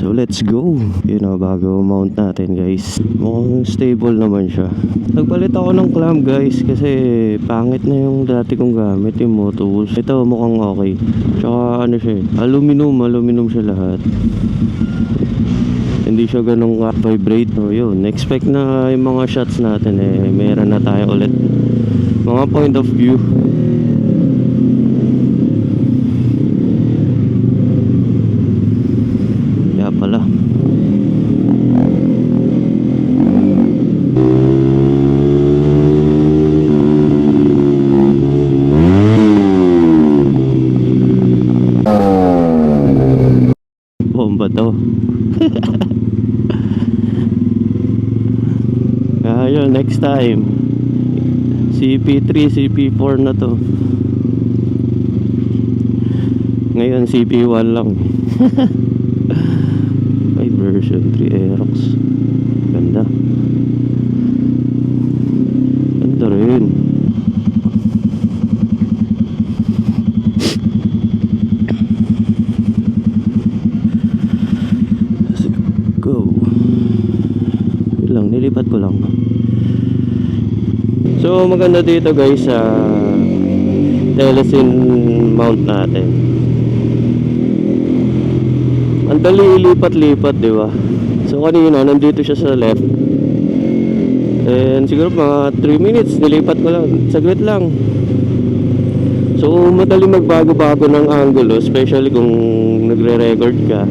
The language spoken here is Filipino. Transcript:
So let's go. Yun o, bago mount natin guys. Mukhang stable naman siya. Nagpalit ako ng clamp guys kasi pangit na yung dati kong gamit, yung Motools. Ito mukhang okay. Tsaka ano siya, aluminum siya lahat. Hindi siya ganun vibrate. So yun, expect na yung mga shots natin meron na tayo ulit mga point of view. Kaya pala bomba to. Ayun, next time CP3, CP4 na to. Ngayon CP1 lang. Ay, version 3 Aerox. Ganda. Ganda rin. Let's go. Wait lang, nilipat ko lang. So maganda dito guys sa Telesin mount natin. Ang dali ilipat-lipat, di ba? So kanina nandito siya sa left. And siguro mga 3 minutes nilipat ko lang, saglit lang. So madali magbago-bago ng angulo, especially kung nagre-record ka.